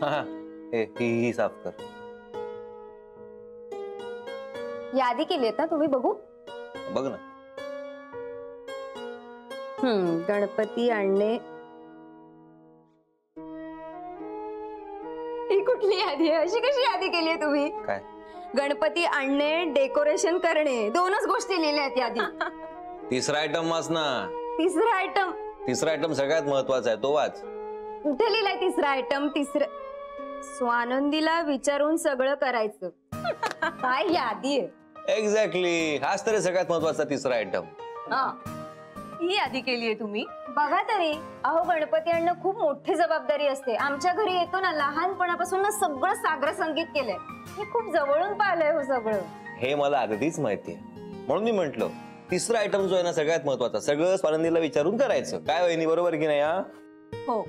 हा ही साफ कर. यादी केली आहे ना तुम्ही? बघू. बघ ना. गणपती आणणे. ही कुठली यादी आहे? अशी कशी यादी केली आहे तुम्ही? काय? गणपती आणणे, डेकोरेशन करणे, दोनच गोष्टी लिहिल्या आहेत यादी. तिसरा आयटम वाच ना. तिसरा आयटम? तिसरा आयटम सगळ्यात महत्वाचा आहे, तो वाच. कुठे लिहिलाय तिसरा आयटम? स्वानंदीला विचारून सगळं करायचं. काय यादी आहे? एक्झॅक्टली, हाच तरी सगळ्यात महत्वाचा तिसरा आयटम. ही यादी केली आहे तुम्ही? बघा तरी. अहो, गणपती आणणं खूप मोठी जबाबदारी असते. आमच्या घरी येतो ना, लहानपणापासून ना सगळं सागर संगीत केलंय. मी खूप जवळून पाहिलंय हो सगळं. हे मला अगदीच माहितीये, म्हणून मी म्हंटल तिसरा आयटम जो आहे ना सगळ्यात महत्वाचा, सगळं स्वानंदीला विचारून करायचं. काय वहिनी, बरोबर की नाही? हो.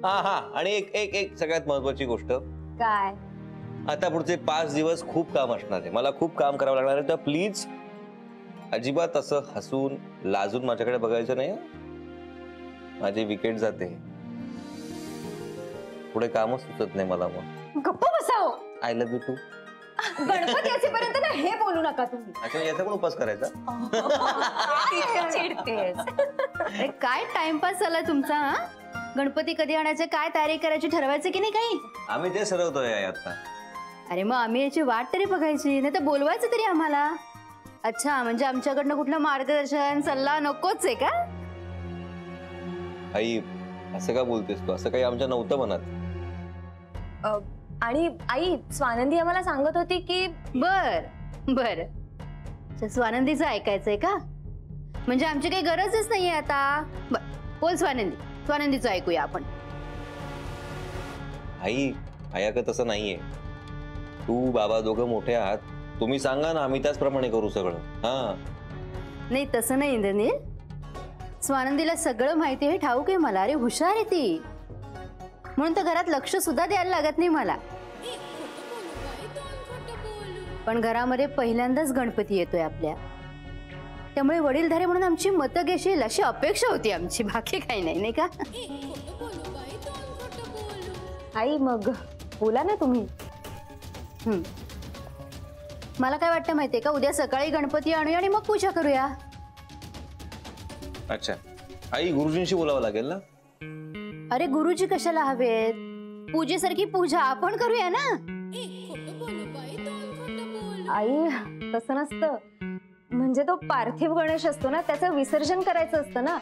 हा. आणि एक सगळ्यात महत्वाची गोष्ट. काय? आता पुढचे 5 दिवस खूप काम असणार आहे, मला खूप काम करावं लागणार आहे. तर प्लीज अजिबात असं हसून लाजून माझ्याकडे बघायचं नाही. माझी विकेट जाते, पुढे कामच सुचत नाही मला. मग गप्प बसाव. I love you too. Ganpati असेपर्यंत ना हे बोलू नका तुम्ही. अच्छा, याचा पण उपास करायचा? काय टाइमपास झाला तुमचा? गणपती कधी आणायचे, काय तयारी करायची ठरवायचं की नाही काही? आम्ही ते ठरवतोय आता. अरे मग आम्ही याची वाट तरी बघायची, नाही तर बोलवायचं तरी आम्हाला. अच्छा, म्हणजे आमच्याकडनं कुठलं मार्गदर्शन सल्ला नकोच आहे का? आई, असं का बोलतेस तू? असं काही आमच्या नव्हतं मनात. आणि आई, स्वानंदी आम्हाला सांगत होती की बर स्वानंदीचं ऐकायचंय का? म्हणजे आमची काही गरजच नाहीये आता. बोल स्वानंदीचं ऐकूया आपण. आई, आया का तसं नाहीये. तू बाबा दोघं मोठे आहात, तुम्ही सांगा ना, आम्ही त्याचप्रमाणे करू सगळं. नाही तसं नाही इंद्रनील, स्वानंदीला सगळं माहिती आहे, ठाऊक आहे मला. अरे हुशार आहे ती, म्हणून तर घरात लक्ष सुद्धा द्यायला लागत नाही मला. पण घरामध्ये पहिल्यांदाच गणपती येतोय आपल्या, त्यामुळे वडीलधारे म्हणून आमची मतं घेशील अशी अपेक्षा होती आमची, बाकी काही नाही, नाही का? आई मग बोला ना तुम्ही. मला काय वाटतं माहितीये का, उद्या सकाळी गणपती आणूया आणि मग पूजा करूया. अच्छा आई, गुरुजींशी बोलावं लागेल ना? अरे गुरुजी कशाला हवेत? पूजेसारखी पूजा आपण करूया ना. आई तसं नसतं, म्हणजे तो पार्थिव गणेश असतो ना, त्याचं विसर्जन करायचं असतं ना,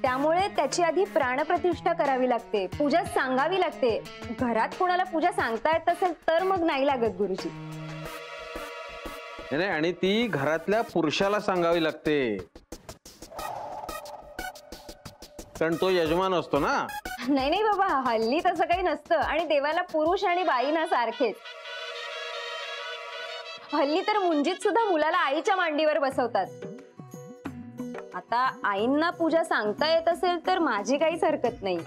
त्यामुळे त्याची आधी प्राणप्रतिष्ठा करावी लागते, पूजा सांगावी लागते. घरात कोणाला पूजा सांगता येत असेल तर मग नाही लागत गुरुजी. नाही, आणि ती घरातल्या पुरुषाला सांगावी लागते, कारण तो यजमान असतो ना. नाही बाबा, हल्ली तसं काही नसतं. आणि देवाला पुरुष आणि बाई ना सारखेच. हल्ली तर मुंजीत सुद्धा मुलाला आईच्या मांडीवर बसवतात. आता आईंना पूजा सांगता येत असेल तर माझी काहीच हरकत नाही.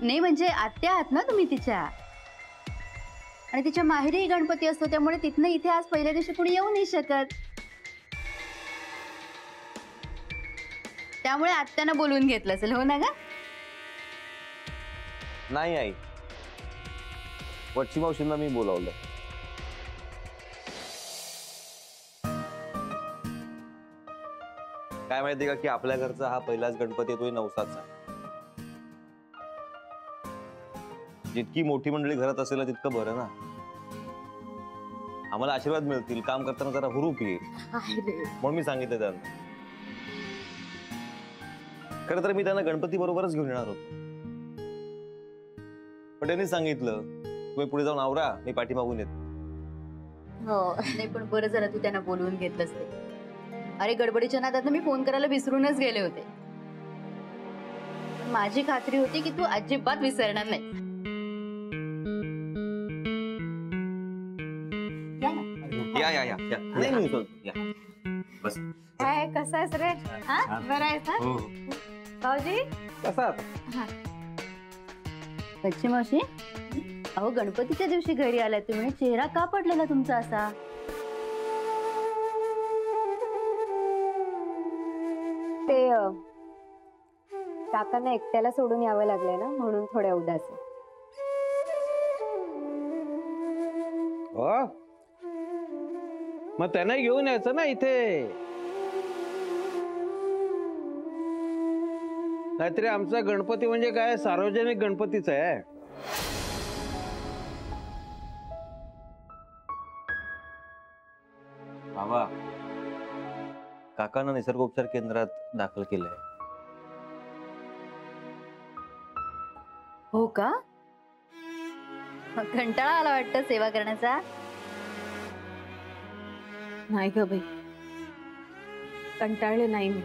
नाही म्हणजे आत्या आहात ना तुम्ही तिच्या, आणि तिच्या माहेरी गणपती असतो, त्यामुळे तिथनं इथे आज पहिल्या दिवशी कुणी येऊ नाही शकत. त्यामुळे आत्यानं बोलून घेतलं असेल, हो ना ग? नाही आई, वच्ची मावशींना मी बोलावलं. काय माहिती का की आपल्या घरचा हा पहिलाच गणपती येतोय नवसाचा. जितकी मोठी मंडळी घरात असेल ना तितकं बरं ना. आम्हाला आशीर्वाद मिळतील, काम करताना जरा हुरूप येईल, म्हणून मी सांगितलं त्यांना. खरं तर मी त्यांना गणपती बरोबरच घेऊन येणार होतो, पण त्यांनी सांगितलं तुम्ही पुढे जाऊन आवरा, मी पाठीमागून येतो. हो, नाही पण बरं झालं तू त्यांना बोलवून घेतलंस ते. अरे गडबडीच्या नादात मी फोन करायला विसरूनच गेले होते. माझी खात्री होती की तू अजिबात विसरणार नाही. या नाही बस. काय कसं आहेस रे? बरं आहेस ना भाऊजी? कसा? बच्ची मावशी, अहो गणपतीच्या दिवशी घरी आलाय तुम्ही, चेहरा का पडलेला तुमचा असा? काकांना एकट्याला सोडून यावं लागलंय ना, म्हणून थोड्या उदास आहे. हो मग त्यांना घेऊन यायचं ना इथे. नाहीतरी आमचा गणपती म्हणजे काय सार्वजनिक गणपतीच आहे. बाबा, काकांना निसर्गोपचार केंद्रात दाखल केलंय. हो का? कंटाळा आला वाटतं सेवा करण्याचा. नाही ग बाई, कंटाळले नाही मी.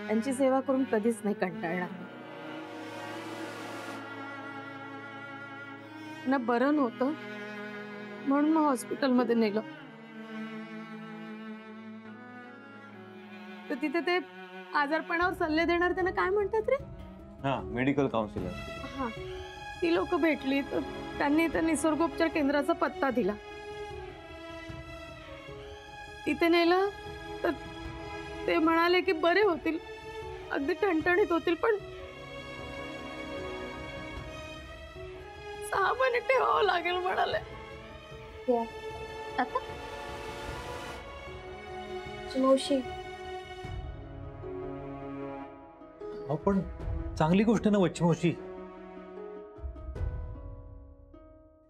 त्यांची सेवा करून कधीच नाही कंटाळणार. ना बरं नव्हतं म्हणून मग हॉस्पिटलमध्ये नेलं. तर तिथे ते आजारपणावर सल्ले देणार त्यांना काय म्हणतात रे? हा, मेडिकल काउन्सिलर. हा, ती लोक भेटली तर त्यांनी त्या निसर्गोपचार केंद्राचा पत्ता दिला. तिथे नेलं तर ते म्हणाले की बरे होतील, अगदी ठणठणीत होतील, पण 6 महिने ठेवावं लागेल म्हणाले. आता मावशी, अहो पण चांगली गोष्ट ना वच्ची मावशी.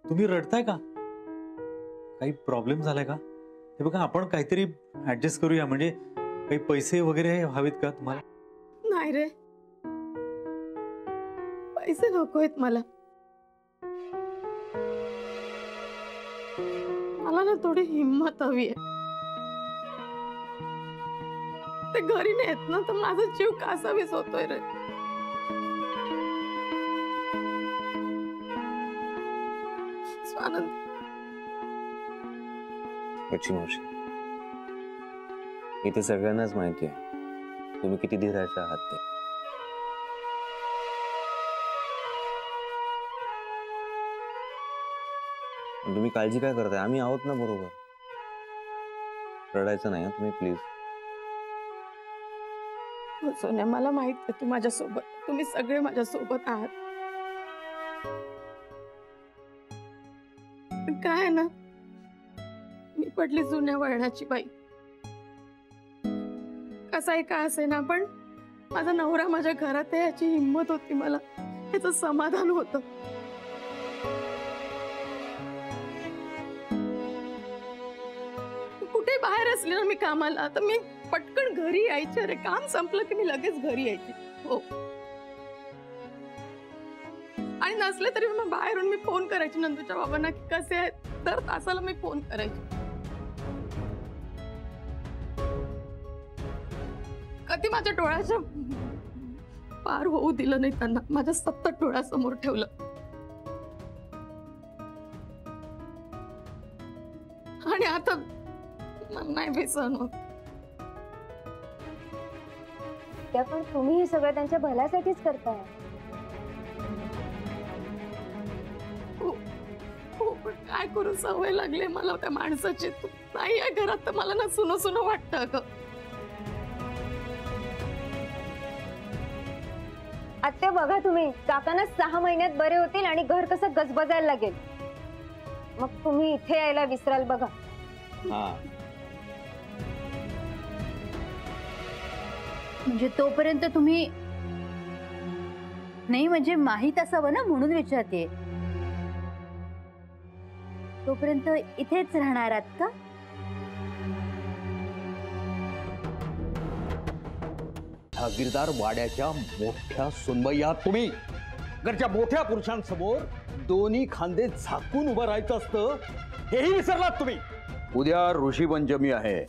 तुम्ही रडताय का? काही प्रॉब्लेम झालाय का? हे बघा, आपण काहीतरी ऍडजस्ट करूया. म्हणजे काही पैसे वगैरे हवेत का तुम्हाला? नाही रे, पैसे नकोयत मला. मला ना थोडी हिंमत हवी आहे. ते घरी नाहीत ना, तर माझा जीव कासावीस होतोय रे. स्वानंद, वच्ची मावशी, इथे सगळ्यांनाच माहिती आहे तुम्ही किती धीराचे आहात ते. पण तुम्ही काळजी काय करताय? आम्ही आहोत ना बरोबर. रडायचं नाही तुम्ही, प्लीज. हो सोन्या, मला माहित आहे तू माझ्यासोबत, तुम्ही सगळे माझ्यासोबत आहात. पण काय आहे ना, मी पडली जुन्या वळणाची बाई. कसाही का असे ना, पण माझा नवरा माझ्या घरात आहे याची हिंमत होती मला, याचं समाधान होतं. कुठे बाहेर असले ना मी कामाला, तर मी पटकन घरी यायचे रे. काम संपलं की मी लगेच घरी यायची. हो, आणि नसले तरी मग बाहेरून मी फोन करायची नंदूच्या बाबांना की कसे आहेत. दर तासाला मी फोन करायची. कधी माझ्या डोळ्याच्या पार होऊ दिलं नाही त्यांना, माझ्या सतत डोळ्यासमोर ठेवलं. आणि आता नाही बेसन होत. त्या पण तुम्ही हे सगळं त्यांच्या भल्यासाठीच करताय. हो, पण काय करू, सवय लागली मला त्या माणसाची. नाही या घरात तर मला ना सुनो सुनो वाटतं ग. आत्या बघा, तुम्ही काकांना 6 महिन्यात बरे होतील आणि घर कसं गजबजायला लागेल. मग तुम्ही इथे यायला विसराल बघा. म्हणजे तोपर्यंत तुम्ही नाही, म्हणजे माहित असावं ना म्हणून विचारते. तोपर्यंत इथेच राहणार आहात का? जहागीरदार वाड्याच्या मोठ्या सुनबाई आहात तुम्ही. घरच्या मोठ्या पुरुषांसमोर दोन्ही खांदे झाकून उभं राहायचं असतं, हेही विसरलात तुम्ही. उद्या ऋषीपंचमी आहे.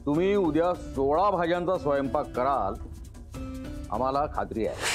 तुम्ही उद्या 16 भाज्यांचा स्वयंपाक कराल, आम्हाला खात्री आहे.